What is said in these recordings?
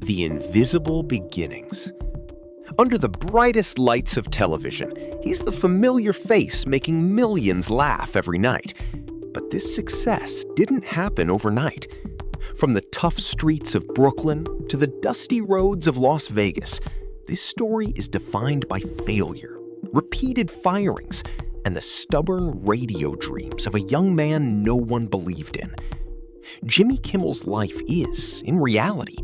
The invisible beginnings. Under the brightest lights of television, he's the familiar face making millions laugh every night. But this success didn't happen overnight. From the tough streets of Brooklyn to the dusty roads of Las Vegas, this story is defined by failure, repeated firings, and the stubborn radio dreams of a young man no one believed in. Jimmy Kimmel's life is, in reality,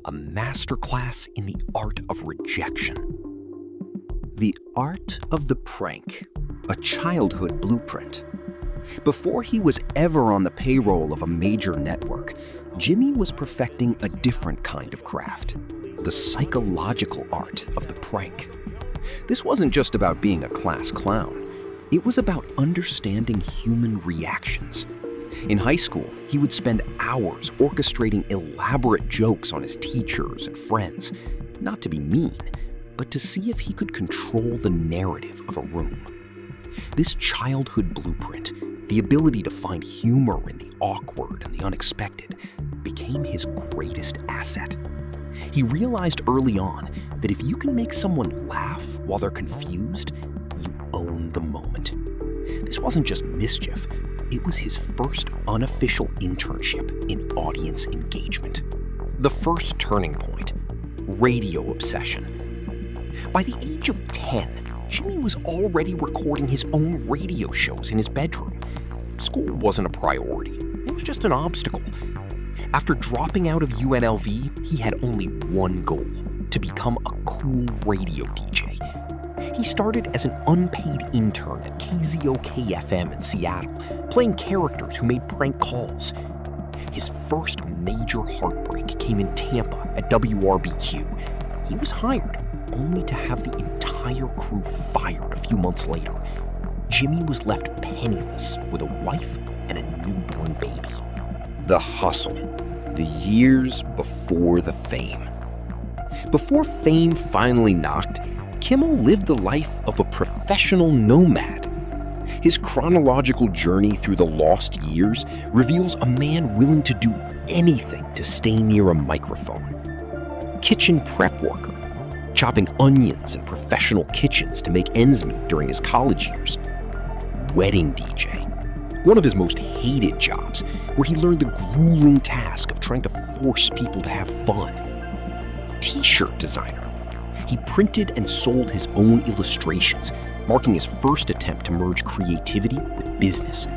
a masterclass in the art of rejection. The art of the prank, a childhood blueprint. Before he was ever on the payroll of a major network, Jimmy was perfecting a different kind of craft, the psychological art of the prank. This wasn't just about being a class clown. It was about understanding human reactions. In high school, he would spend hours orchestrating elaborate jokes on his teachers and friends, not to be mean, but to see if he could control the narrative of a room. This childhood blueprint, the ability to find humor in the awkward and the unexpected, became his greatest asset. He realized early on that if you can make someone laugh while they're confused, you own the moment. This wasn't just mischief. It was his first unofficial internship in audience engagement. The first turning point, radio obsession. By the age of 10, Jimmy was already recording his own radio shows in his bedroom. School wasn't a priority. It was just an obstacle. After dropping out of UNLV, he had only one goal: to become a cool radio DJ. He started as an unpaid intern at KZOK-FM in Seattle, playing characters who made prank calls. His first major heartbreak came in Tampa at WRBQ. He was hired, only to have the entire crew fired a few months later. Jimmy was left penniless with a wife and a newborn baby. The hustle. The years before the fame. Before fame finally knocked, Kimmel lived the life of a professional nomad. His chronological journey through the lost years reveals a man willing to do anything to stay near a microphone. Kitchen prep worker, chopping onions in professional kitchens to make ends meet during his college years. Wedding DJ, one of his most hated jobs, where he learned the grueling task of trying to force people to have fun. T-shirt designer. He printed and sold his own illustrations, marking his first attempt to merge creativity with business.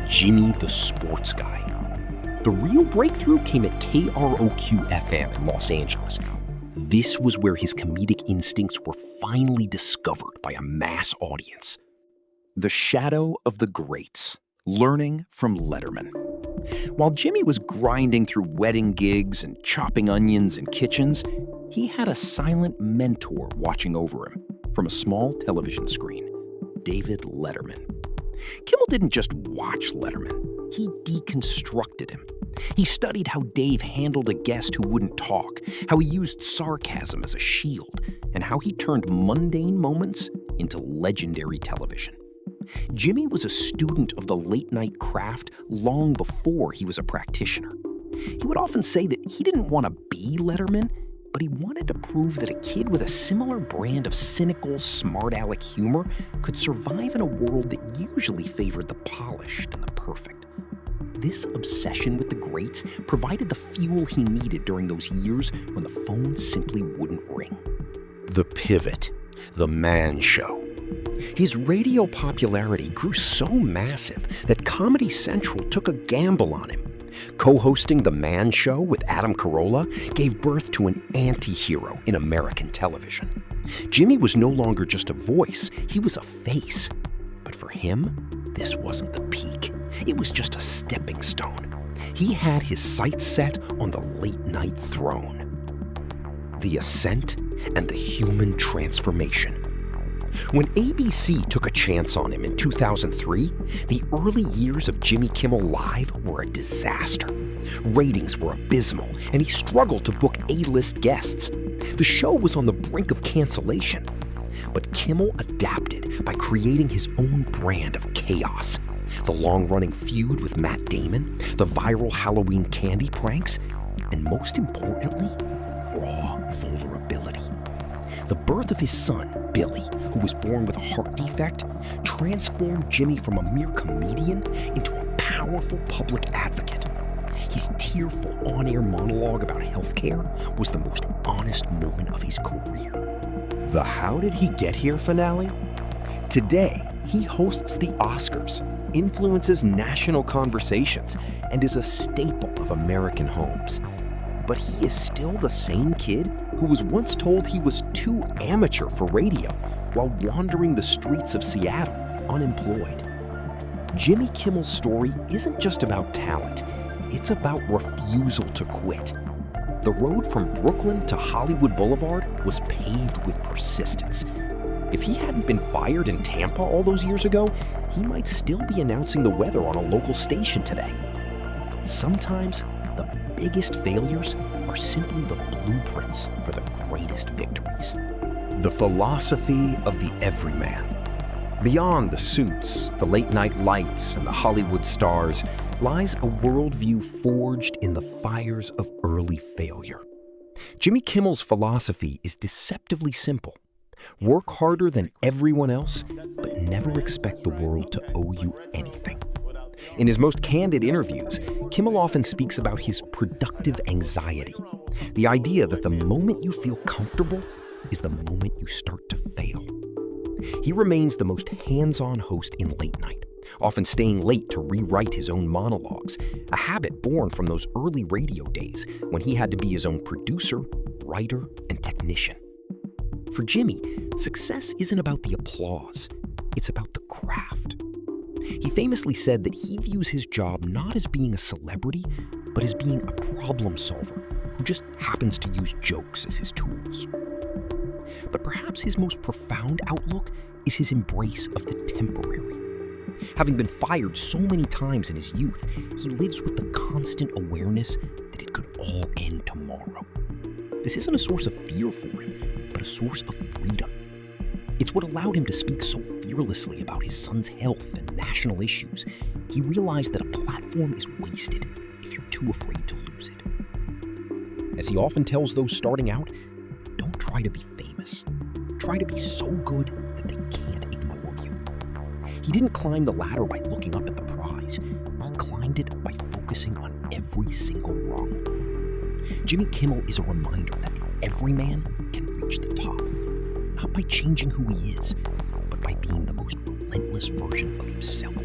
Jimmy the sports guy. The real breakthrough came at KROQ-FM in Los Angeles. This was where his comedic instincts were finally discovered by a mass audience. The shadow of the greats, learning from Letterman. While Jimmy was grinding through wedding gigs and chopping onions in kitchens, he had a silent mentor watching over him from a small television screen, David Letterman. Kimmel didn't just watch Letterman, he deconstructed him. He studied how Dave handled a guest who wouldn't talk, how he used sarcasm as a shield, and how he turned mundane moments into legendary television. Jimmy was a student of the late-night craft long before he was a practitioner. He would often say that he didn't want to be Letterman, but he wanted to prove that a kid with a similar brand of cynical, smart-aleck humor could survive in a world that usually favored the polished and the perfect. This obsession with the greats provided the fuel he needed during those years when the phone simply wouldn't ring. The pivot, the man show. His radio popularity grew so massive that Comedy Central took a gamble on him. Co-hosting The Man Show with Adam Carolla gave birth to an anti-hero in American television. Jimmy was no longer just a voice, he was a face. But for him, this wasn't the peak. It was just a stepping stone. He had his sights set on the late-night throne. The ascent and the human transformation. When ABC took a chance on him in 2003, the early years of Jimmy Kimmel Live were a disaster. Ratings were abysmal, and he struggled to book A-list guests. The show was on the brink of cancellation. But Kimmel adapted by creating his own brand of chaos. The long-running feud with Matt Damon, the viral Halloween candy pranks, and most importantly, raw vulnerability. The birth of his son, Billy, who was born with a heart defect, transformed Jimmy from a mere comedian into a powerful public advocate. His tearful on-air monologue about healthcare was the most honest moment of his career. The How Did He Get Here finale? Today, he hosts the Oscars, influences national conversations, and is a staple of American homes. But he is still the same kid who was once told he was too amateur for radio while wandering the streets of Seattle, unemployed. Jimmy Kimmel's story isn't just about talent, it's about refusal to quit. The road from Brooklyn to Hollywood Boulevard was paved with persistence. If he hadn't been fired in Tampa all those years ago, he might still be announcing the weather on a local station today. Sometimes, the biggest failures are simply the blueprints for the greatest victories. The philosophy of the everyman. Beyond the suits, the late-night lights, and the Hollywood stars lies a worldview forged in the fires of early failure. Jimmy Kimmel's philosophy is deceptively simple. Work harder than everyone else, but never expect the world to owe you anything. In his most candid interviews, Kimmel often speaks about his productive anxiety, the idea that the moment you feel comfortable is the moment you start to fail. He remains the most hands-on host in late night, often staying late to rewrite his own monologues, a habit born from those early radio days when he had to be his own producer, writer, and technician. For Jimmy, success isn't about the applause, it's about the craft. He famously said that he views his job not as being a celebrity, but as being a problem solver who just happens to use jokes as his tools. But perhaps his most profound outlook is his embrace of the temporary. Having been fired so many times in his youth, he lives with the constant awareness that it could all end tomorrow. This isn't a source of fear for him, but a source of freedom. It's what allowed him to speak so fearlessly about his son's health and national issues. He realized that a platform is wasted if you're too afraid to lose it. As he often tells those starting out, don't try to be famous. Try to be so good that they can't ignore you. He didn't climb the ladder by looking up at the prize. He climbed it by focusing on every single rung. Jimmy Kimmel is a reminder that every man can reach the top, not by changing who he is, but by being the most relentless version of himself.